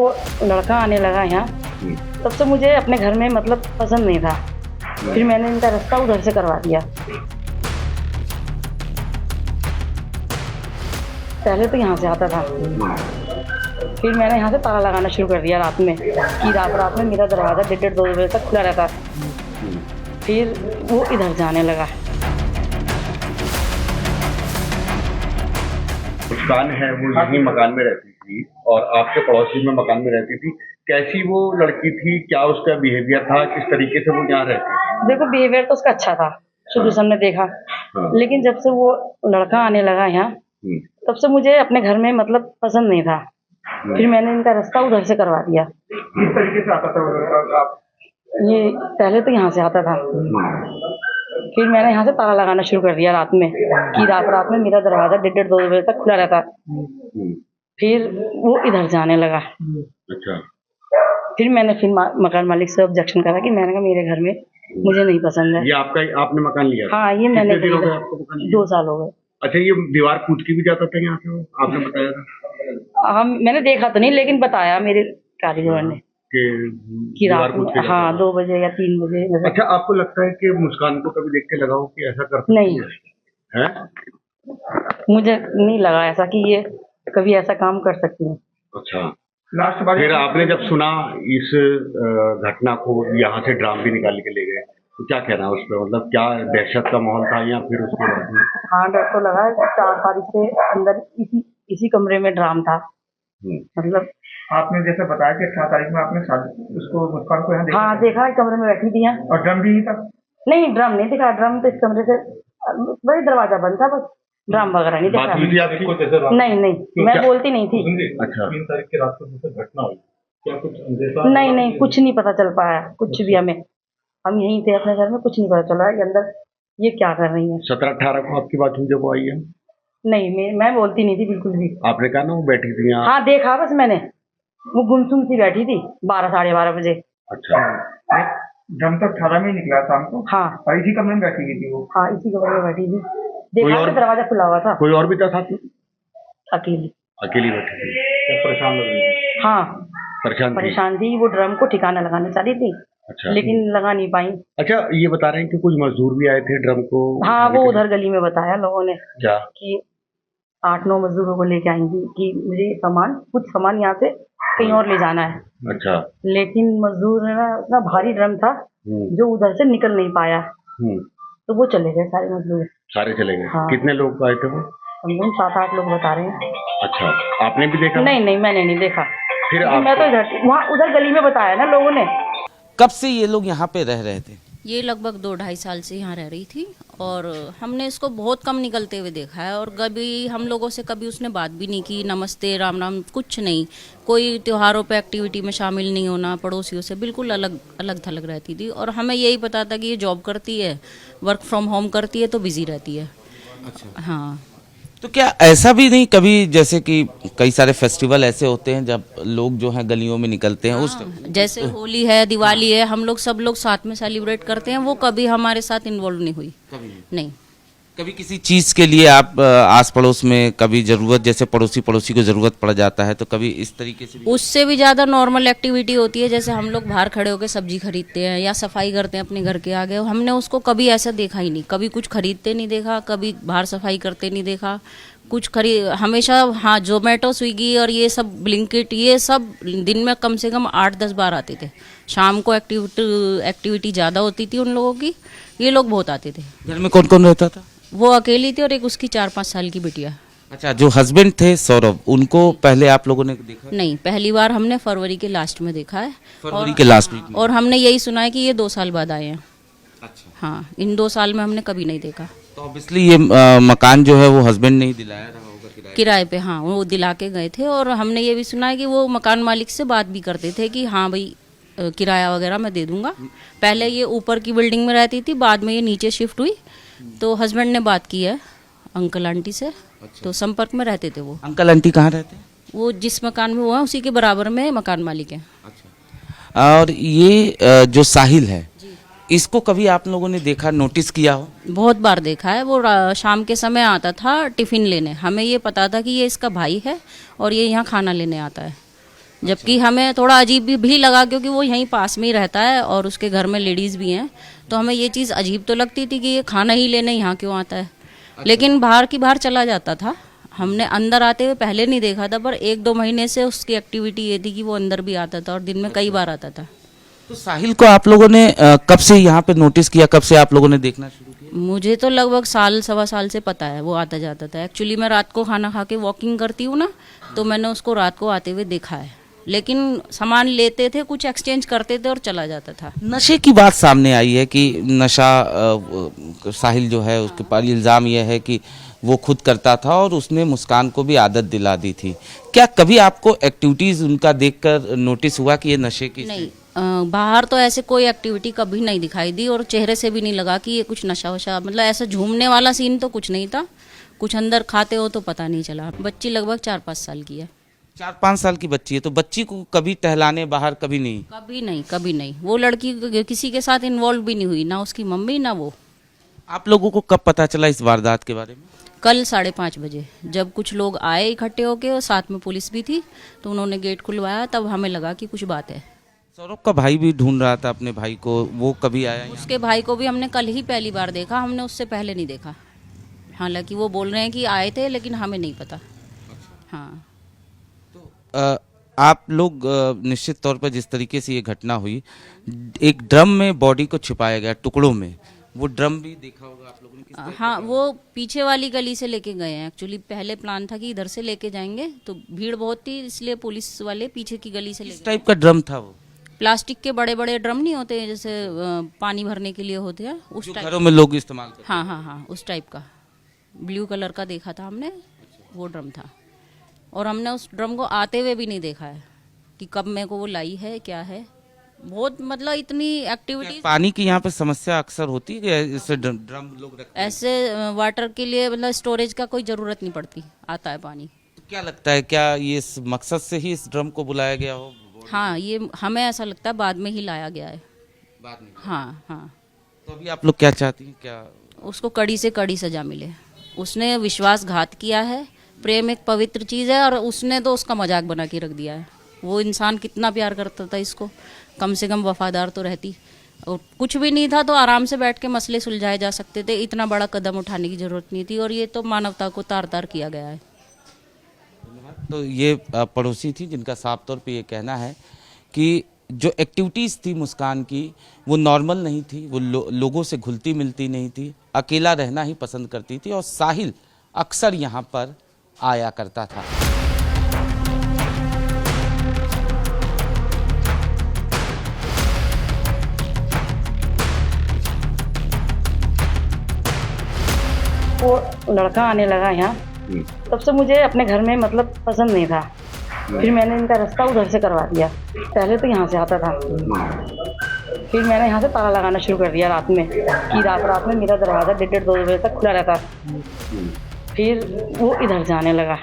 वो लड़का आने लगा यहाँ, तब से मुझे अपने घर में मतलब पसंद नहीं था। फिर मैंने इनका रास्ता उधर से करवा दिया। पहले तो यहाँ से आता था, फिर मैंने यहाँ से ताला लगाना शुरू कर दिया रात में, कि रात में मेरा दरवाज़ा 1:30-2 बजे तक खुला रहता। फिर वो इधर जाने लगा। मुस्कान है वो यही मकान में रहती थी और आपके पड़ोसी में मकान में रहती थी। कैसी वो लड़की थी, क्या उसका बिहेवियर था, किस तरीके से वो यहाँ रहती थी? देखो बिहेवियर तो उसका अच्छा था, शुरू से हमने देखा। लेकिन जब से वो लड़का आने लगा यहाँ, तब से मुझे अपने घर में मतलब पसंद नहीं था। फिर मैंने इनका रास्ता उधर से करवा दिया। किस तरीके से आता था वो लड़का? ये पहले तो यहाँ से आता था, फिर मैंने यहाँ से ताला लगाना शुरू कर दिया रात में, कि रात में मेरा दरवाज़ा 1:30-2 बजे तक खुला रहता। फिर वो इधर जाने लगा। अच्छा। फिर मैंने मकान मालिक से ऑब्जेक्शन करा कि मैंने कहा मेरे घर में मुझे नहीं पसंद है। ये आपने मकान लिया था? हाँ, ये मैंने कितने दिन हो गए आपको मकान लिया? 2 साल हो गए। अच्छा, ये दीवार कूद के भी जाता था यहाँ से, आपने बताया था? हाँ, मैंने देखा तो नहीं, लेकिन बताया मेरे कारीगर ने कि रात में 2 बजे या 3 बजे। अच्छा, आपको लगता है कि मुस्कान को कभी देख के लगा हो कि ऐसा कर नहीं है? मुझे नहीं लगा ऐसा कि ये कभी ऐसा काम कर सकती है। अच्छा, लास्ट बार फिर आपने जब सुना इस घटना को, यहाँ से ड्राम भी निकाल के ले गए, तो क्या कहना है उस पर? मतलब क्या दहशत का माहौल था या फिर उसके बाद में? हाँ, डर तो लगा। 4 तारीख से अंदर इसी कमरे में ड्राम था। मतलब आपने जैसे बताया कि 18 तारीख में आपने उसको मुस्कान को यहाँ देखा? हाँ, देखा, कमरे में बैठी थी यहाँ। और ड्रम भी था? नहीं, ड्रम नहीं दिखा। ड्रम तो इस कमरे से वही दरवाजा बंद था, बस ड्रम वगैरह नहीं दिखा। नहीं, मैं बोलती नहीं थी। अच्छा, 3 तारीख की रात को घटना हुई, क्या कुछ अंदेशा? नहीं, कुछ नहीं पता चल पाया, कुछ भी। हम यहीं थे अपने घर में, कुछ नहीं पता चला कि अंदर ये क्या कर रही है। 17-18 को आपकी बात हुई जब वो आई है? नहीं, मैं बोलती नहीं थी बिल्कुल भी। आपने कहा ना वो बैठी थी यहाँ? हाँ, देखा बस मैंने, वो गुमसुम सी बैठी थी 12-12:30 बजे। अच्छा, ड्रम तो 18 में ही निकला शाम को। हाँ, और इसी कमरे में बैठी हुई थी वो? हाँ, इसी कमरे में बैठी थी। देखा, दरवाजा खुला हुआ था। कोई और भी था साथ में? अकेली बैठी थी। परेशान लग रही थी? हाँ, परेशान थी। वो ड्रम को ठिकाना लगाना चाह रही थी। अच्छा, लेकिन लगा नहीं पाई। अच्छा, ये बता रहे हैं कि कुछ मजदूर भी आए थे ड्रम को? हाँ, वो उधर गली में बताया लोगों ने क्या कि 8-9 मजदूरों को लेके आएंगी, कि मुझे कुछ सामान यहाँ से कहीं और ले जाना है। अच्छा, लेकिन मजदूर है ना, इतना भारी ड्रम था जो उधर से निकल नहीं पाया, तो वो चले गए सारे मजदूर। सारे चले गए? हाँ। कितने लोग आए थे वो? 7-8 लोग बता रहे हैं। अच्छा, आपने भी देखा? नहीं, मैंने नहीं देखा। फिर मैं तो उधर गली में बताया ना लोगों ने। कब से ये लोग यहाँ पे रह रहे थे? ये लगभग 2-2.5 साल से यहाँ रह रही थी और हमने इसको बहुत कम निकलते हुए देखा है। और कभी हम लोगों से कभी उसने बात भी नहीं की, नमस्ते राम राम कुछ नहीं। कोई त्योहारों पे एक्टिविटी में शामिल नहीं होना, पड़ोसियों से बिल्कुल अलग थलग रहती थी। और हमें यही पता था कि ये जॉब करती है, वर्क फ्रॉम होम करती है, तो बिजी रहती है। अच्छा, हाँ। तो क्या ऐसा भी नहीं कभी, जैसे कि कई सारे फेस्टिवल ऐसे होते हैं जब लोग जो हैं गलियों में निकलते हैं, उस जैसे होली है, दिवाली है, हम लोग सब लोग साथ में सेलिब्रेट करते हैं, वो कभी हमारे साथ इन्वॉल्व नहीं हुई। कभी नहीं। कभी किसी चीज के लिए आप आस पड़ोस में कभी जरूरत, जैसे पड़ोसी को जरूरत पड़ जाता है, तो कभी इस तरीके से भी? उससे भी ज़्यादा नॉर्मल एक्टिविटी होती है, जैसे हम लोग बाहर खड़े होकर सब्जी खरीदते हैं या सफाई करते हैं अपने घर के आगे। हमने उसको कभी ऐसा देखा ही नहीं, कभी कुछ खरीदते नहीं देखा, कभी बाहर सफाई करते नहीं देखा, कुछ हमेशा। हाँ, जोमेटो, स्विगी और ये सब ब्लिंकिट, ये सब दिन में कम से कम 8-10 बार आते थे। शाम को एक्टिविटी ज़्यादा होती थी उन लोगों की, ये लोग बहुत आते थे। घर में कौन कौन रहता था? वो अकेली थी और एक उसकी 4-5 साल की बिटिया। अच्छा, जो हस्बैंड थे सौरभ, उनको पहले आप लोगों ने देखा? नहीं, पहली बार हमने फरवरी के लास्ट में देखा है। फरवरी के लास्ट वीक में? और हमने यही सुना है कि ये 2 साल बाद आए हैं। अच्छा, हाँ, इन 2 साल में हमने कभी नहीं देखा। तो ऑब्वियसली ये मकान जो है वो हस्बैंड ने ही दिलाया रहा होगा किराए पे। हाँ, वो दिला के गए थे। और हमने ये भी सुना है कि वो मकान मालिक से बात भी करते थे कि हाँ भाई किराया वगैरह मैं दे दूंगा। पहले ये ऊपर की बिल्डिंग में रहती थी, बाद में ये नीचे शिफ्ट हुई, तो हस्बैंड ने बात की है अंकल आंटी से। अच्छा। तो संपर्क में रहते थे वो। अंकल आंटी कहाँ रहते हैं? वो जिस मकान में हुआ उसी के बराबर में मकान मालिक है। अच्छा, और ये जो साहिल है, इसको कभी आप लोगों ने देखा, नोटिस किया हो? बहुत बार देखा है। वो शाम के समय आता था टिफिन लेने। हमें ये पता था कि ये इसका भाई है और ये यहाँ खाना लेने आता है। जबकि हमें थोड़ा अजीब भी लगा, क्योंकि वो यहीं पास में ही रहता है और उसके घर में लेडीज़ भी हैं, तो हमें ये चीज़ अजीब तो लगती थी कि ये खाना ही लेने यहाँ क्यों आता है। लेकिन बाहर की बाहर चला जाता था। हमने अंदर आते हुए पहले नहीं देखा था, पर 1-2 महीने से उसकी एक्टिविटी ये थी कि वो अंदर भी आता था और दिन में कई बार आता था। तो साहिल को आप लोगों ने कब से यहाँ पे नोटिस किया, कब से आप लोगों ने देखना शुरू किया? मुझे तो लगभग साल सवा साल से पता है वो आता जाता था। एक्चुअली मैं रात को खाना खा के वॉकिंग करती हूँ ना, तो मैंने उसको रात को आते हुए देखा है। लेकिन सामान लेते थे, कुछ एक्सचेंज करते थे और चला जाता था। नशे की बात सामने आई है कि नशा साहिल जो है उसके पर इल्ज़ाम यह है कि वो खुद करता था और उसने मुस्कान को भी आदत दिला दी थी। क्या कभी आपको एक्टिविटीज़ उनका देखकर नोटिस हुआ कि ये नशे की? नहीं, बाहर तो ऐसे कोई एक्टिविटी कभी नहीं दिखाई दी और चेहरे से भी नहीं लगा कि ये कुछ नशा वशा, मतलब ऐसा झूमने वाला सीन तो कुछ नहीं था। कुछ अंदर खाते हो तो पता नहीं चला। बच्ची लगभग 4-5 साल की है। 4-5 साल की बच्ची है, तो बच्ची को कभी टहलाने बाहर कभी नहीं? कभी नहीं, कभी नहीं। वो लड़की किसी के साथ इन्वॉल्व भी नहीं हुई, ना उसकी मम्मी ना वो। आप लोगों को कब पता चला इस वारदात के बारे में? कल 5:30 बजे जब कुछ लोग आए इकट्ठे होके और साथ में पुलिस भी थी, तो उन्होंने गेट खुलवाया, तब हमें लगा कि कुछ बात है। सौरभ का भाई भी ढूंढ रहा था अपने भाई को, वो कभी आया यहाँ? उसके भाई को भी हमने कल ही पहली बार देखा, हमने उससे पहले नहीं देखा। हालांकि वो बोल रहे हैं कि आए थे, लेकिन हमें नहीं पता। हाँ, आप लोग निश्चित तौर पर जिस तरीके से ये घटना हुई, एक ड्रम में बॉडी को छिपाया गया टुकड़ों में, वो ड्रम भी देखा होगा आप लोगों ने? हाँ, वो पीछे वाली गली से लेके गए हैं। एक्चुअली पहले प्लान था कि इधर से लेके जाएंगे, तो भीड़ बहुत थी, इसलिए पुलिस वाले पीछे की गली से किस लेके। टाइप का ड्रम था वो? प्लास्टिक के बड़े बड़े ड्रम नहीं होते हैं, जैसे पानी भरने के लिए होते हैं, उस जो टाइप। घरों में लोग इस्तेमाल करते हैं। हाँ हाँ हाँ, उस टाइप का ब्लू कलर का देखा था हमने, वो ड्रम था। और हमने उस ड्रम को आते हुए भी नहीं देखा है कि कब मेरे को वो लाई है, क्या है। बहुत मतलब इतनी एक्टिविटी। पानी की यहाँ पे समस्या अक्सर होती है, इससे ड्रम लोग रखते हैं। ऐसे वाटर के लिए मतलब स्टोरेज का कोई ज़रूरत नहीं पड़ती, आता है पानी। तो क्या लगता है, क्या ये इस मकसद से ही इस ड्रम को बुलाया गया हो? हाँ, ये हमें ऐसा लगता है बाद में ही लाया गया है। बाद में? हाँ हाँ। तो अभी आप लोग क्या चाहती हैं? क्या उसको कड़ी से कड़ी सजा मिले। उसने विश्वासघात किया है। प्रेम एक पवित्र चीज़ है और उसने तो उसका मजाक बना के रख दिया है। वो इंसान कितना प्यार करता था इसको, कम से कम वफादार तो रहती। और कुछ भी नहीं था तो आराम से बैठ के मसले सुलझाए जा सकते थे, इतना बड़ा कदम उठाने की ज़रूरत नहीं थी। और ये तो मानवता को तार तार किया गया है। तो ये पड़ोसी थी जिनका साफ तौर पे ये कहना है कि जो एक्टिविटीज़ थी मुस्कान की वो नॉर्मल नहीं थी, वो लोगों से घुलती मिलती नहीं थी, अकेला रहना ही पसंद करती थी और साहिल अक्सर यहाँ पर आया करता था। वो लड़का आने लगा यहाँ, तब से मुझे अपने घर में मतलब पसंद नहीं था। फिर मैंने इनका रास्ता उधर से करवा दिया। पहले तो यहाँ से आता था, फिर मैंने यहाँ से ताला लगाना शुरू कर दिया रात में, कि रात में मेरा दरवाज़ा 1:30-2 बजे तक खुला रहता। फिर वो इधर से आने लगा।